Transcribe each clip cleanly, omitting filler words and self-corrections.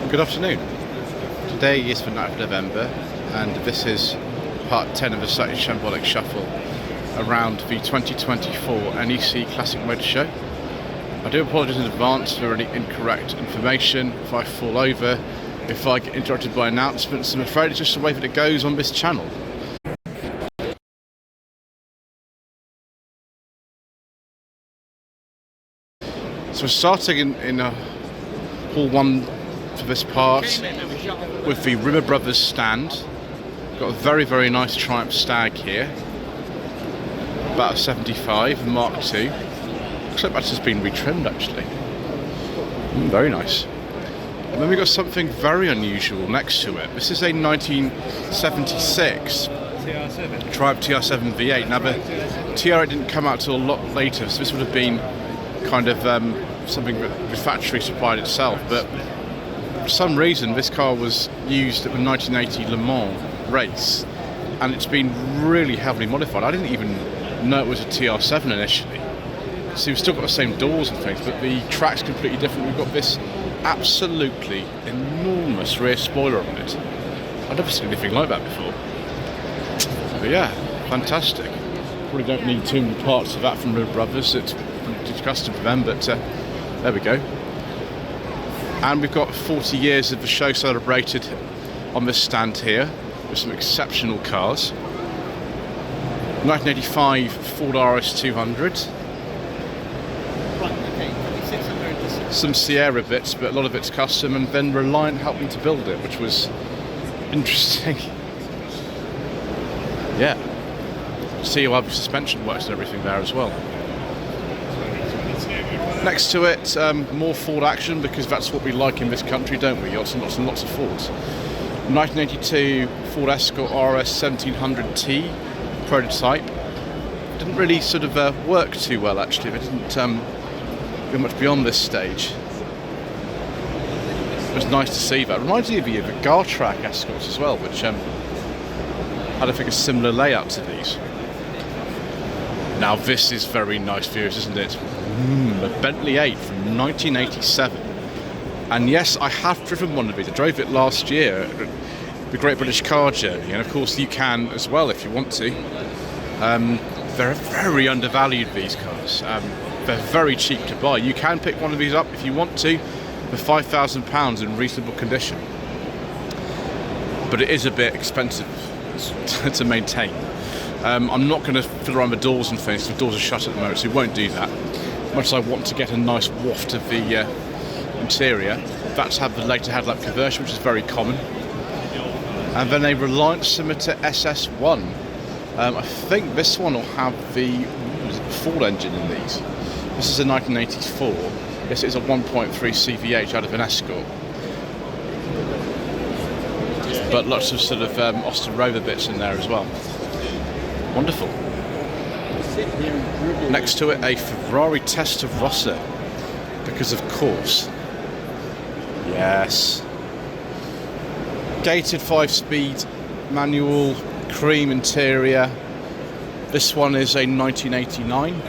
Good afternoon. Today is the 9th of November and this is part 10 of the slightly Shambolic shuffle around the 2024 NEC Classic Motor Show. I do apologise in advance for any incorrect information, if I fall over, if I get interrupted by announcements. I'm afraid it's just the way that it goes on this channel. So we're starting in Hall 1 for this part with the Rimmer Brothers stand. Got a very nice Triumph Stag here, about a 75 Mark II. Looks like that's just been retrimmed actually. Very nice. And then we've got something very unusual next to it. This is a 1976 Triumph TR7 V8. Now the TR8 didn't come out till a lot later, so this would have been kind of something that the factory supplied itself, but for some reason this car was used at the 1980 Le Mans race and it's been really heavily modified. I didn't even know it was a TR7 initially. So we've still got the same doors and things, but the track's completely different. We've got this absolutely enormous rear spoiler on it. I've never seen anything like that before. But yeah, fantastic. Probably don't need too many parts of that from Rimmer Brothers. It's custom for them, but there we go. And we've got 40 years of the show celebrated on this stand here with some exceptional cars. 1985 Ford RS200. Some Sierra bits, but a lot of it's custom, and then Reliant helped me to build it, which was interesting. Yeah. See how the suspension works and everything there as well. Next to it, more Ford action, because that's what we like in this country, don't we? Lots and lots of Fords. 1982 Ford Escort RS 1700T prototype. Didn't really sort of work too well actually. It didn't go much beyond this stage. It was nice to see that. It reminds me of the Gartrack Escorts as well, which had I think a similar layout to these. Now this is very nice, viewers, isn't it? A Bentley 8 from 1987. And yes, I have driven one of these. I drove it last year at the Great British Car Journey, and of course you can as well if you want to. They're very undervalued, these cars. They're very cheap to buy. You can pick one of these up if you want to for £5,000 in reasonable condition. But it is a bit expensive to maintain. I'm not going to fiddle around the doors and things. The doors are shut at the moment, so we won't do that. Much as I want to get a nice waft of the interior. That's had the later headlamp conversion, which is very common. And then a Reliant Scimitar SS1. I think this one will have the Ford engine in these. This is a 1984. Yes, it's a 1.3 CVH out of an Escort. But lots of sort of Austin Rover bits in there as well. Wonderful. Next to it, a Ferrari Testarossa, because of course. Yes. Gated 5-speed manual, cream interior. This one is a 1989.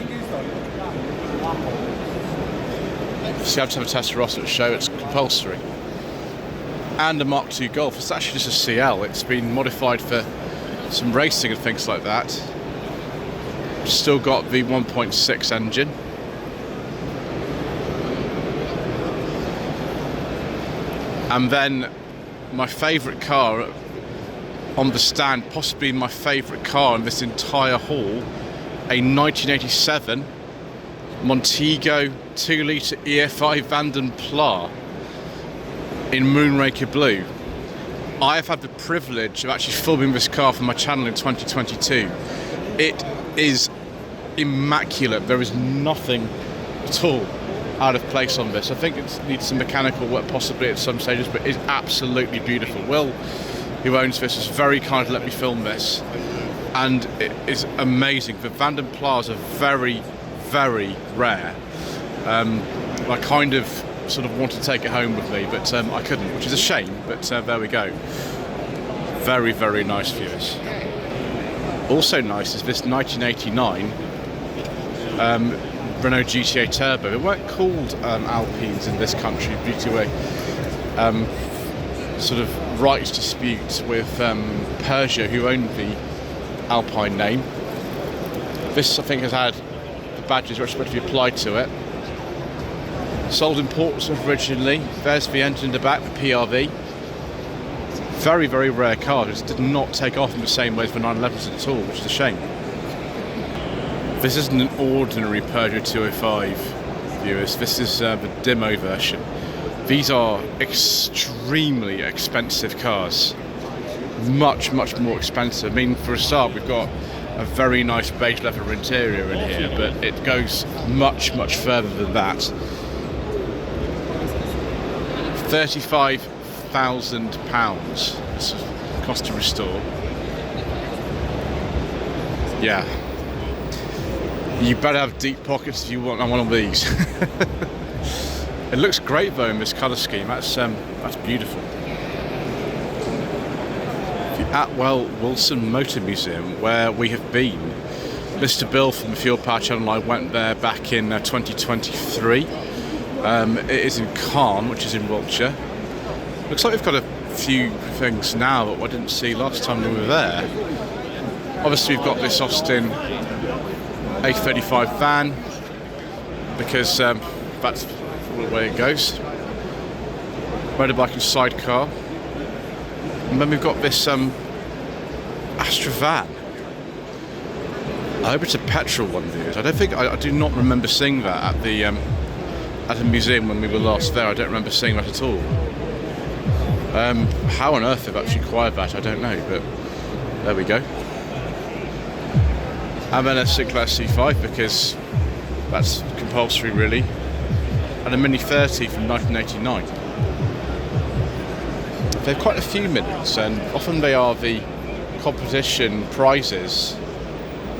So you have to have a Testarossa to show, it's compulsory. And a Mark II Golf. It's actually just a CL. It's been modified for some racing and things like that. Still got the 1.6 engine. And then my favourite car on the stand, possibly my favourite car in this entire hall, a 1987 Montego 2-litre EFI Vanden Pla in Moonraker Blue. I have had the privilege of actually filming this car for my channel in 2022. It is immaculate. There is nothing at all out of place on this. I think it needs some mechanical work possibly at some stages, but it's absolutely beautiful. Will, who owns this, is very kind to let me film this, and it is amazing. The Vanden Plas are very rare. I kind of sort of wanted to take it home with me, but I couldn't, which is a shame, but there we go. Very nice viewers. Also nice is this 1989 Renault GTA Turbo. They weren't called Alpines in this country due to a sort of rights dispute with Peugeot, who owned the Alpine name. This, I think, has had the badges which are supposed to be applied to it. Sold in Portsmouth originally. There's the engine in the back, the PRV. Very, very rare car. It just did not take off in the same way as the 911s at all, which is a shame. This isn't an ordinary Peugeot 205, viewers. This is the Demo version. These are extremely expensive cars. Much, much more expensive. I mean, for a start, we've got a very nice beige leather interior in here, but it goes much, much further than that. £35,000 this cost to restore. Yeah. You better have deep pockets if you want one of these. It looks great though in this colour scheme. That's beautiful. The Atwell-Wilson Motor Museum, where we have been. Mr. Bill from the Fuel Power Channel, I went there back in 2023. It is in Caen, which is in Wiltshire. Looks like we've got a few things now that I didn't see last time we were there. Obviously we've got this Austin A35 van, because that's the way it goes. Motorbike and sidecar. And then we've got this Astra van. I hope it's a petrol one, viewers. I do not remember seeing that at the museum when we were last there. I don't remember seeing that at all. How on earth they've actually acquired that, I don't know, but there we go. And then a Sinclair C5, because that's compulsory really. And a Mini 30 from 1989. They have quite a few minis, and often they are the competition prizes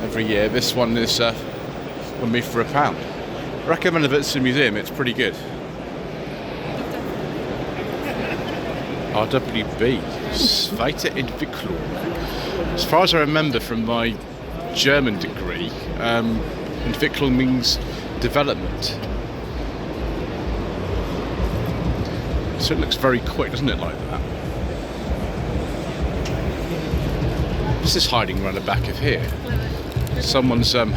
every year. This one is will be for £1. I recommend a visit to the museum, it's pretty good. RWB, Zweite Entwicklung. As far as I remember from my German degree, Entwicklung means development. So it looks very quick, doesn't it, like that? What's this hiding around the back of here? Someone's got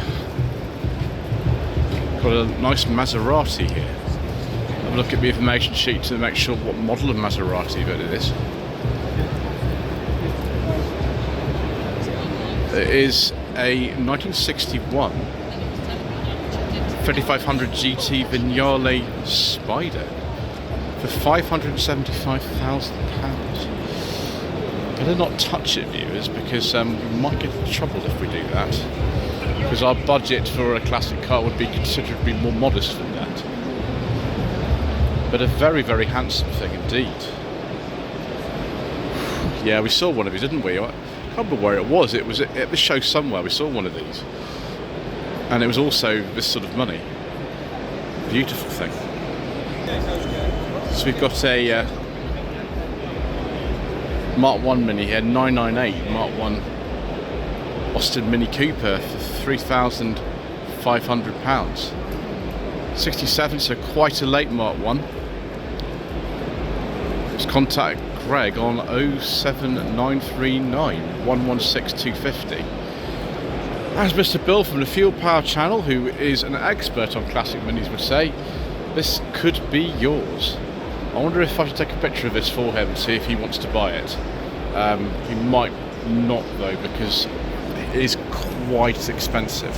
a nice Maserati here. Have a look at the information sheet to make sure what model of Maserati that it is. It is a 1961 3500 GT Vignale Spider for £575,000. Better not touch it, viewers, because we might get in trouble if we do that. Because our budget for a classic car would be considerably more modest than that. But a very, very handsome thing indeed. Yeah, we saw one of these, didn't we? I can't remember where it was. It was at the show somewhere. We saw one of these. And it was also this sort of money. Beautiful thing. So we've got a Mark 1 Mini here, 998 Mark 1 Austin Mini Cooper for £3,500. 67, so quite a late Mark 1. Just contact Greg on 07939 116 250. As Mr. Bill from the Fuel Power Channel, who is an expert on classic minis, would say, this could be yours. I wonder if I should take a picture of this for him and see if he wants to buy it. He might not though, because it is quite expensive.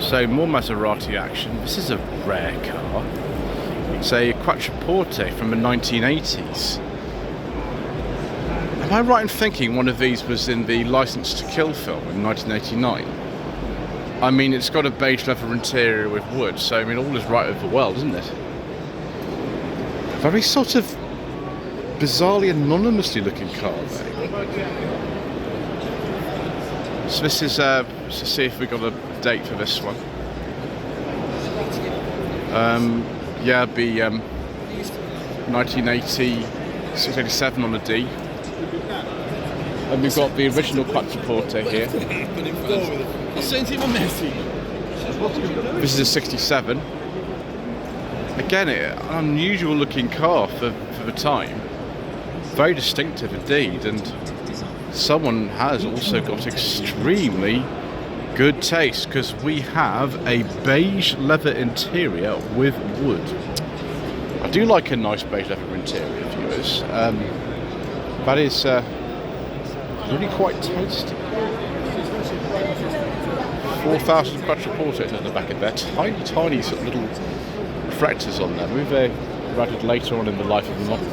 So more Maserati action. This is a rare car. It's a Quattroporte from the 1980s. Am I right in thinking one of these was in the License to Kill film in 1989? I mean, it's got a beige leather interior with wood, so I mean, all is right with the world, isn't it? Very sort of bizarrely anonymously looking car there. So this is, let's see if we got a date for this one. Yeah, it'd be 1980, 687 on the D. And we've got the original Quattroporte here. This is a 67. Again, an unusual looking car for the time. Very distinctive indeed, and someone has also got extremely good taste, because we have a beige leather interior with wood. I do like a nice beige leather interior, viewers. That is really quite tasty. 4,000 quattroporte at the back of there. Tiny sort of little refractors on there. Maybe they're added later on in the life of the model.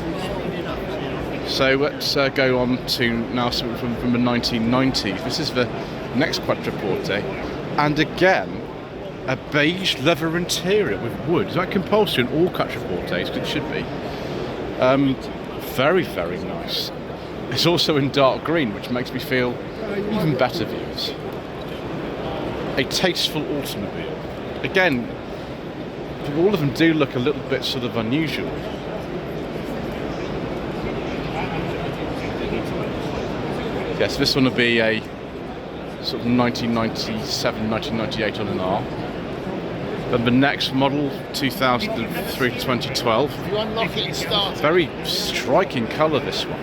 So let's go on to now something from the 1990s. This is the next quattroporte, and again a beige leather interior with wood. Is that compulsory in all quattroportes? It should be. Very, very nice. It's also in dark green, which makes me feel even better, viewers. A tasteful automobile. Again, all of them do look a little bit sort of unusual. Yes, this one will be a sort of 1997, 1998 on an R. Then the next model, 2003 to 2012. Very striking colour, this one.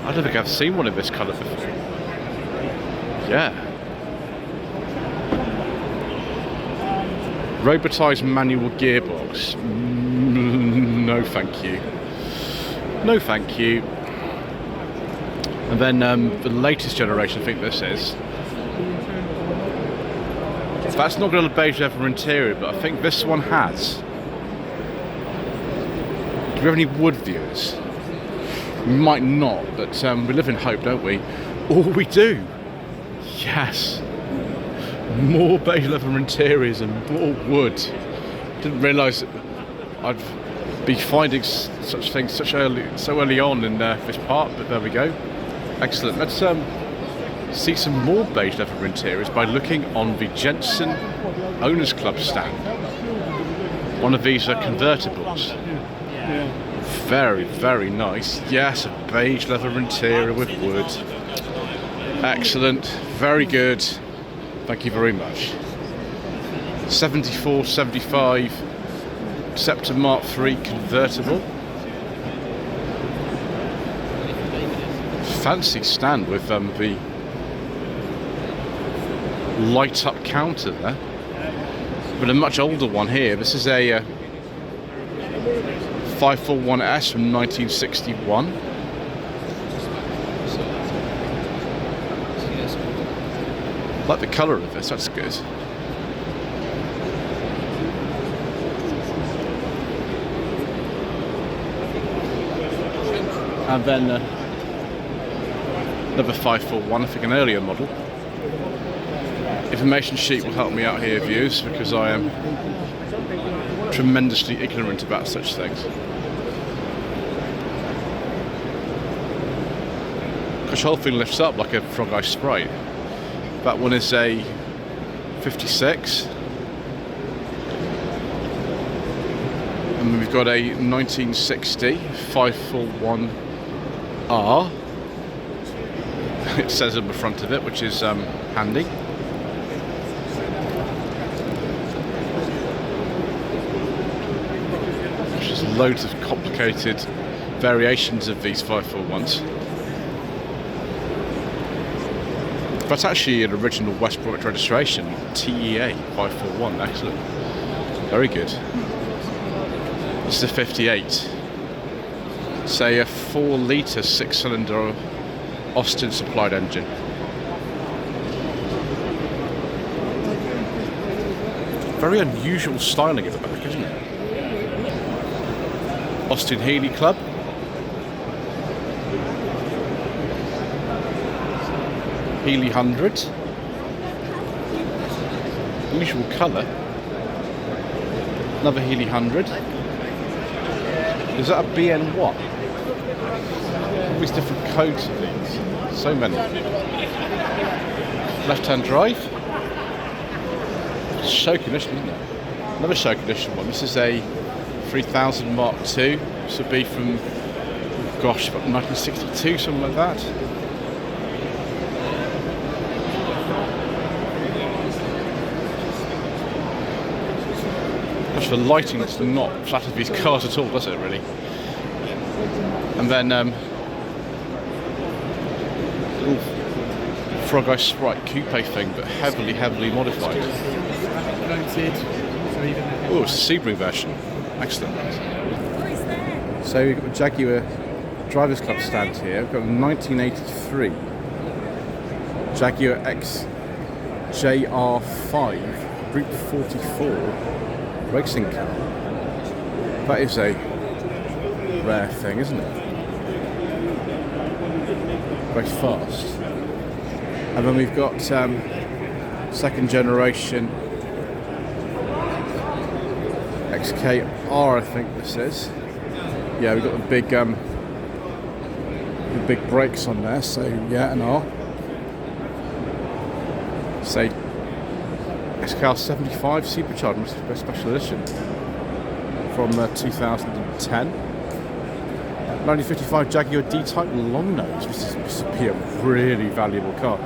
I don't think I've seen one of this colour before. Yeah. Robotised manual gearbox. No thank you. No thank you. And then the latest generation, I think this is. That's not got a beige leather interior, but I think this one has. Do we have any wood, viewers? We might not, but we live in hope, don't we? Oh, we do! Yes! More beige leather interiors and more wood. Didn't realise I'd be finding such things so early on in this part, but there we go. Excellent. Let's see some more beige leather interiors by looking on the Jensen Owners Club stand. One of these are convertibles. Very, very nice. Yes, a beige leather interior with wood. Excellent. Very good. Thank you very much. 74, 75 Scepter Mark III convertible. Fancy stand with the light up counter there. But a much older one here. This is a 541S from 1961. I like the colour of this, that's good. And then another 541, I think an earlier model. Information sheet will help me out here, viewers, because I am tremendously ignorant about such things. Gosh, the whole thing lifts up like a frog eye Sprite. That one is a 56. And we've got a 1960 541R. It says on the front of it, which is handy. There's loads of complicated variations of these 541s. That's actually an original West Bromwich registration, TEA 541, excellent. Very good. This is a 58. Say a 4-litre 6-cylinder Austin supplied engine. Very unusual styling at the back, isn't it? Austin Healey Club. Healey 100. Usual colour. Another Healey 100. Is that a BN what? All these different codes of these. So many. Left-hand drive. Show condition, isn't it? Another show condition one. This is a 3000 Mark II. This would be from, gosh, about 1962, something like that. Which the lighting does not flatter these cars at all, does it really? And then little Frog Eye Sprite coupe thing, but heavily modified. Oh, it's a Subaru version. Excellent. So we've got the Jaguar Drivers Club stand here. We've got a 1983 Jaguar XJR5 Route 44 racing car. That is a rare thing, isn't it? Very fast. And then we've got second generation XKR, I think this is. Yeah, we've got the big brakes on there, so yeah, an R. Say XKR 75 Supercharged Special Edition from 2010. 1955 Jaguar D-Type long nose. This would be a really valuable car.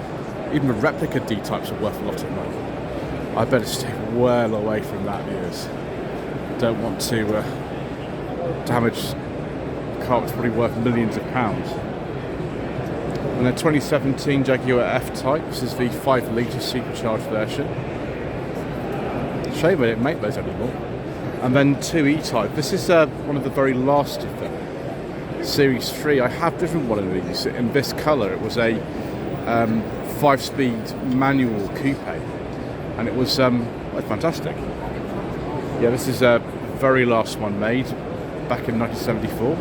Even the replica D-Types are worth a lot of money. I better stay well away from that, viewers. Don't want to damage a car that's probably worth millions of pounds. And then 2017 Jaguar F-Type. This is the 5 litre supercharged version. Shame they didn't make those anymore. And then 2 E-Type. This is one of the very last of them. Series 3. I have driven one of these in this colour. It was a 5-speed manual coupe, and it was fantastic. Yeah, this is a very last one made back in 1974.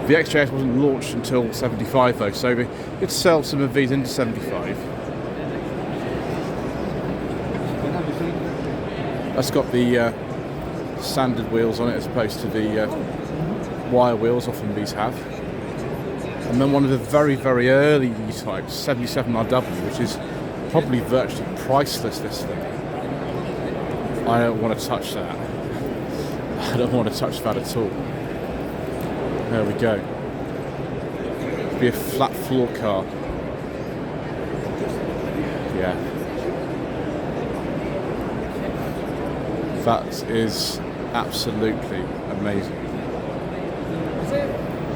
The XJS wasn't launched until 75 though, so we did sell some of these into 75. That's got the standard wheels on it as opposed to the wire wheels often these have. And then one of the very early E-types, 77RW, which is probably virtually priceless, this thing. I don't want to touch that. I don't want to touch that at all. There we go. It'll be a flat floor car. Yeah. That is absolutely amazing.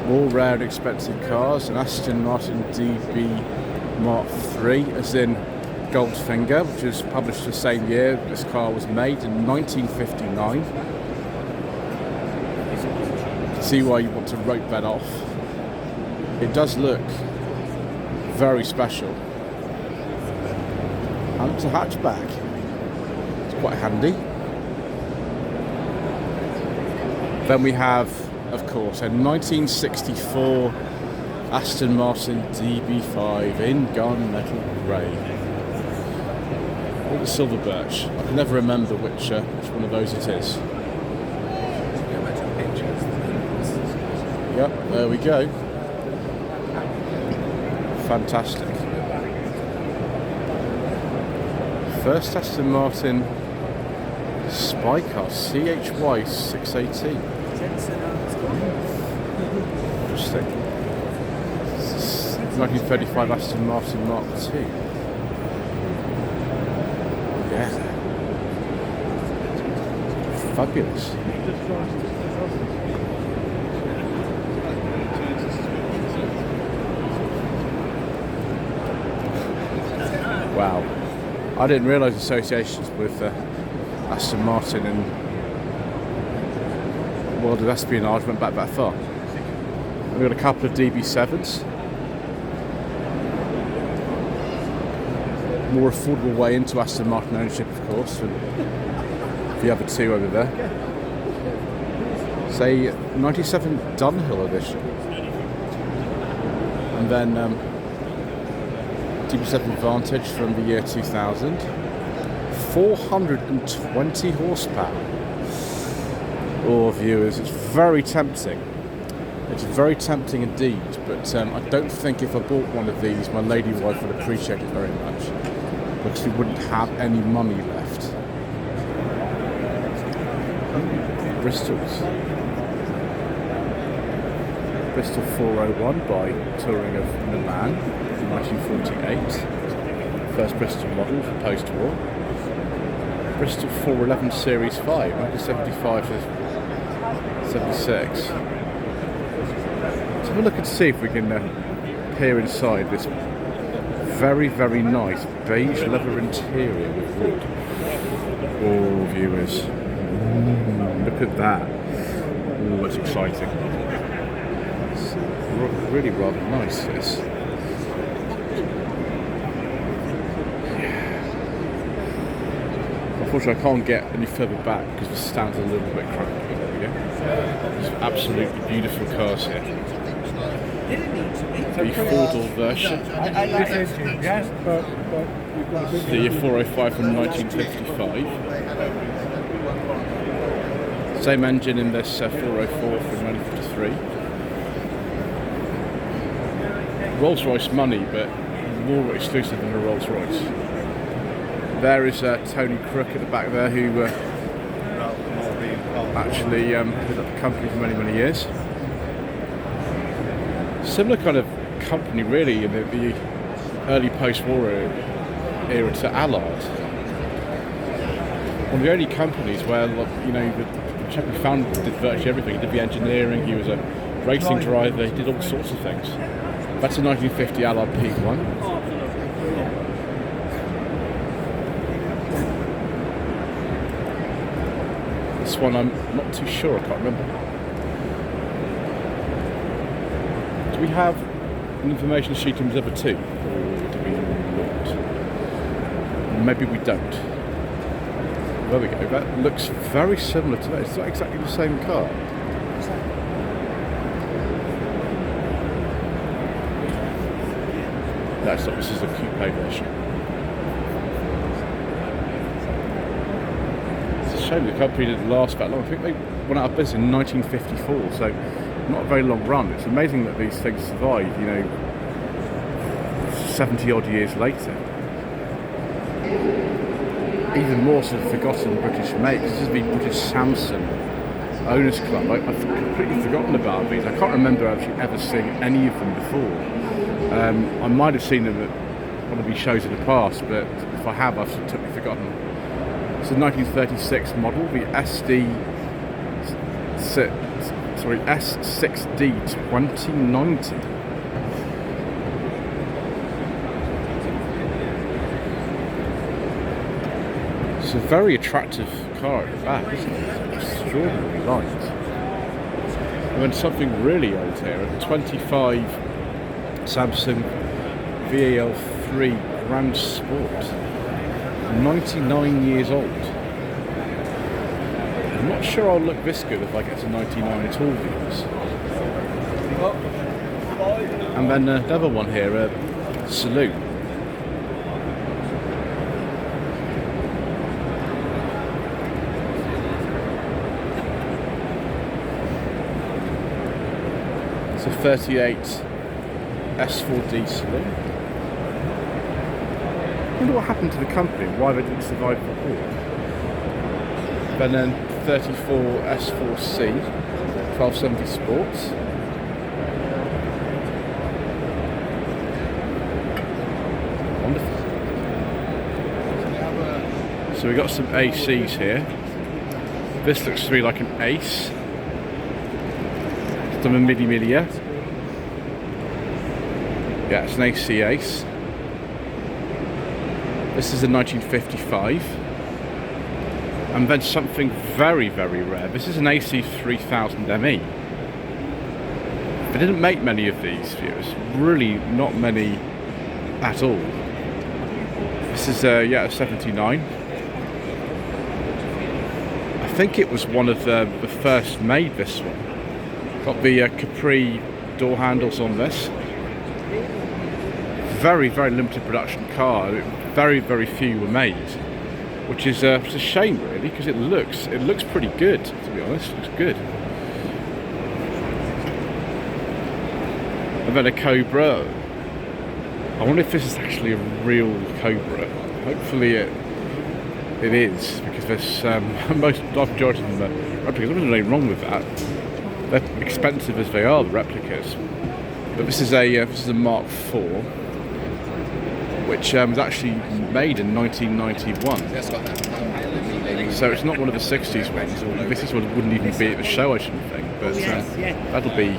More rare and expensive cars. An Aston Martin DB Mark III, as in Goldfinger, which was published the same year this car was made in 1959. You can see why you want to rope that off. It does look very special. And it's a hatchback. It's quite handy. Then we have, of course, a 1964 Aston Martin DB5 in gunmetal grey. Or the silver birch. I can never remember which one of those it is. Yep, there we go. Fantastic. First Aston Martin spy car, CHY 618. Interesting. 1935 Aston Martin Mark II. Yeah. Fabulous. Wow. I didn't realise associations with Aston Martin and world of espionage went back that far. We've got a couple of DB7s. More affordable way into Aston Martin ownership, of course, than the other two over there. Say 97 Dunhill edition. And then DB7 Vantage from the year 2000. 420 horsepower. Oh, viewers, it's very tempting. It's very tempting indeed, but I don't think if I bought one of these, my lady wife would appreciate it very much, because we wouldn't have any money left. Bristol 401 by Touring of Milan in 1948. First Bristol model for post-war. Bristol 411 Series 5, 1975 to 76. So have a look and see if we can peer inside this very, very nice beige leather interior with wood. Oh, viewers. Look at that. Oh, that's exciting. It's really rather nice, this. Unfortunately, I can't get any further back because the stand's a little bit cramped. There we go. There's absolutely beautiful cars here. The four-door version. Yes, but The 405 from 1955. Same engine in this 404 from 1953. Rolls-Royce money, but more exclusive than a Rolls-Royce. There is Tony Crook at the back there, who actually headed up the company for many, many years. Similar kind of company, really, in the early post-war era to Allard. One of the only companies where, you know, the chap who founded did virtually everything. He did the engineering, he was a racing driver, he did all sorts of things. That's a 1950 Allard P1. This one I'm not too sure, I can't remember. Do we have an information sheet in Reserve 2? Or do we not? Maybe we don't. There we go, that looks very similar to that. It's not exactly the same car. No, it's not, this is a coupe version. Shame the company didn't last that long. I think they went out of business in 1954, so not a very long run. It's amazing that these things survive, you know, 70 odd years later. Even more sort of forgotten British makes. This is the British Salmson Owners Club. I've completely forgotten about these. I can't remember actually ever seeing any of them before. I might have seen them at one of these shows in the past, but if I have, I've totally forgotten. It's a 1936 model, the S6D 2090. It's a very attractive car at the back, isn't it? It's extraordinarily light. And then something really old here, a 25 Samsung VAL3 Grand Sport. 99 years old. I'm not sure I'll look this good if I get to 99 at all, viewers. And then another one here, Salute. It's a 38 S4D Salute. I wonder what happened to the company, why they didn't survive the war. Then 34 S4C 1270 Sports. Wonderful. So we've got some ACs here. This looks to me like an Ace. It's done a Milia. Yeah, it's an AC Ace. This is a 1955. And then something very, very rare. This is an AC 3000 ME. They didn't make many of these, viewers. Really not many at all. This is a 79. I think it was one of the first made, this one. Got the Capri door handles on this. Very, very limited production car. Very, very few were made, which is it's a shame, really, because it looks pretty good. To be honest, it looks good. And then a Cobra. I wonder if this is actually a real Cobra. Hopefully it is, because there's most majority of them are replicas. There's nothing wrong with that. They're expensive as they are, the replicas. But this is a Mark IV. Which was actually made in 1991. So it's not one of the 60s ones, or this one wouldn't even be at the show, I shouldn't think, but that'll be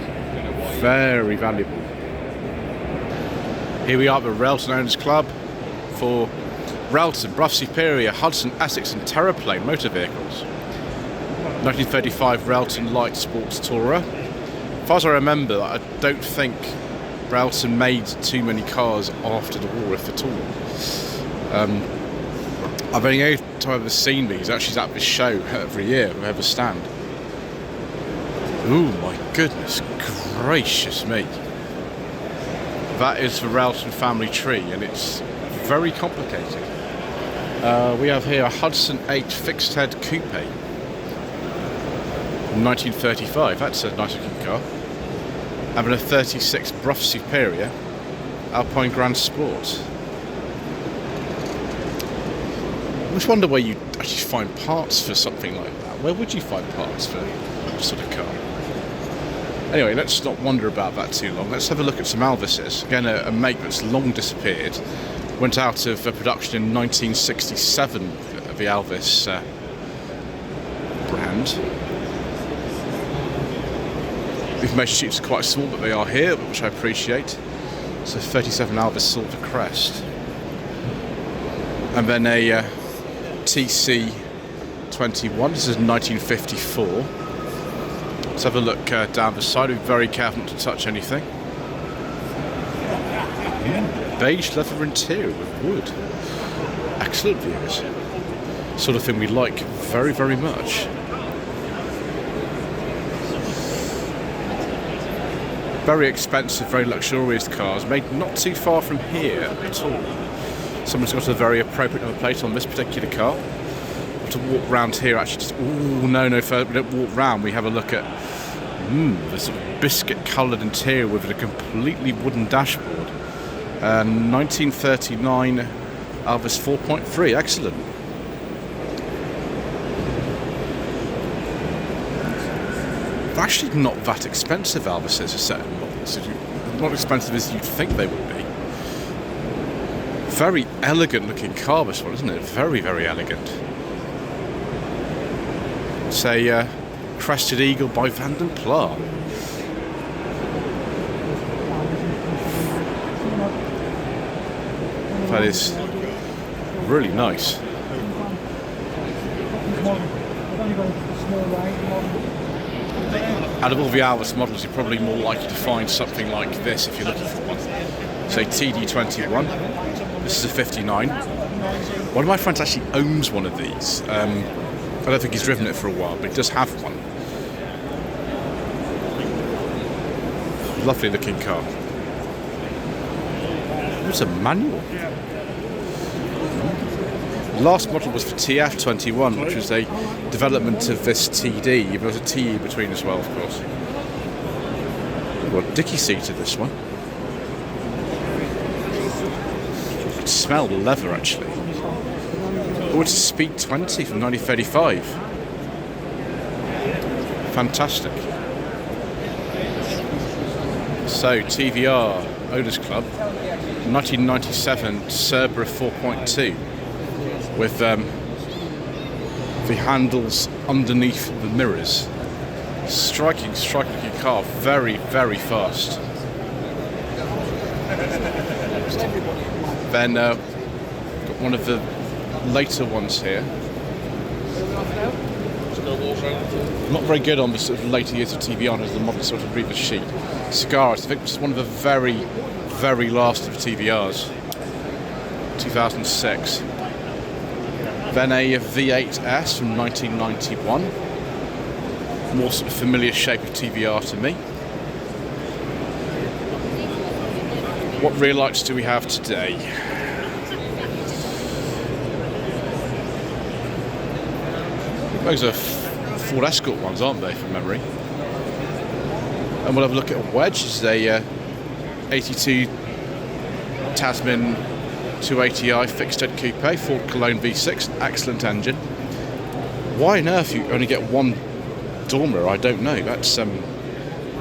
very valuable. Here we are at the Railton Owners Club for Railton, Brough Superior, Hudson, Essex and Terraplane motor vehicles. 1935 Railton Light Sports Tourer. As far as I remember, I don't think Railton made too many cars after the war, if at all. I've only time I've ever seen these actually at this show every year, we have a stand. Ooh, my goodness gracious me. That is the Railton family tree, and it's very complicated. We have here a Hudson 8 fixed head coupe. 1935, that's a nice looking car. Having a 36 Brough Superior Alpine Grand Sport. I just wonder where you actually find parts for something like that. Where would you find parts for this sort of car? Anyway, let's not wonder about that too long. Let's have a look at some Alvises. Again, a make that's long disappeared. Went out of production in 1967, the Alvis brand. The information sheets are quite small, but they are here, which I appreciate. So 37 Alvis Silver Crest. And then a TC21, this is 1954. Let's have a look down the side. Be very careful not to touch anything. Beige leather interior with wood. Excellent views. Sort of thing we like very, very much. Very expensive, very luxurious cars, made not too far from here at all. Someone's got a very appropriate number plate on this particular car. We'll to walk round here actually. No, further. We don't walk round. We have a look at the sort of biscuit coloured interior with a completely wooden dashboard. 1939 Alvis 4.3. Excellent. Actually not that expensive, Alvis is a set of models. Not expensive as you'd think they would be. Very elegant looking car, this one, isn't it? Very, very elegant. It's a Crested Eagle by Vanden Pla. That is really nice. Out of all the Alvis models, you're probably more likely to find something like this if you're looking for one. Say TD21. This is a 59. One of my friends actually owns one of these. I don't think he's driven it for a while, but he does have one. Lovely looking car. It's a manual. The last model was for TF21, which was a development of this TD. There was a TE between as well, of course. Well, dicky seat of this one. You can smell the leather, actually. Oh, it's a Speed 20 from 1935. Fantastic. So, TVR Owners Club, 1997 Cerbera 4.2. With the handles underneath the mirrors. Striking car, very, very fast. Then got one of the later ones here. Not very good on the sort of later years of TVR as the model sort of previous sheet. Cigars, I think it's one of the very, very last of TVRs. 2006. Then a V8S from 1991. More sort of familiar shape of TVR to me. What rear lights do we have today? Those are Ford Escort ones, aren't they, from memory? And we'll have a look at a wedge. This is a 82 Tasman 280i fixed head coupe, Ford Cologne V6, excellent engine. Why on earth you only get one door mirror? I don't know. That's a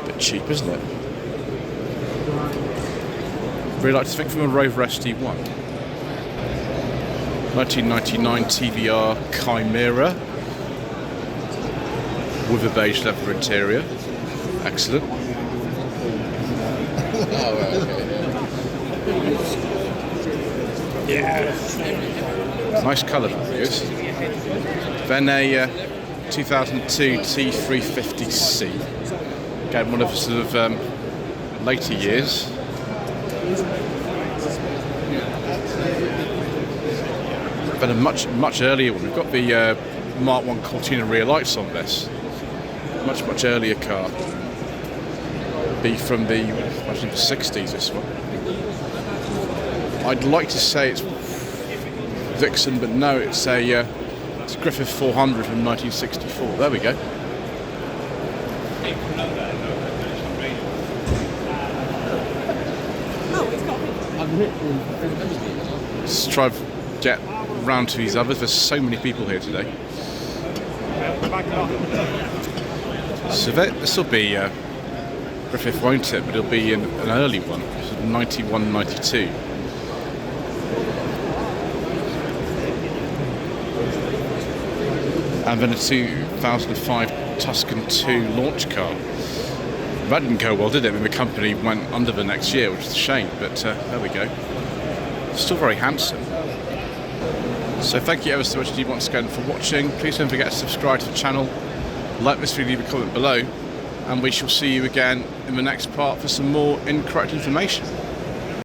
bit cheap, isn't it? Really like to think from a Rover ST1. 1999 TVR Chimera with a beige leather interior. Excellent. Nice colour that is. Then a 2002 T350C. Again, one of the sort of later years. Then a much earlier one. We've got the Mark 1 Cortina rear lights on this. Much earlier car. Be from the 60s. This one. I'd like to say it's Vixen, but no, it's a Griffith 400 from 1964. There we go. Let's try to get round to these others. There's so many people here today. So this will be Griffith, won't it? But it'll be an early one, sort of 91, 92. And then a 2005 Tuscan 2 launch car. That didn't go well, did it? I mean, the company went under the next year, which is a shame, but there we go. Still very handsome. So thank you ever so much indeed once again for watching. Please don't forget to subscribe to the channel, like this video, leave a comment below, and we shall see you again in the next part for some more incorrect information.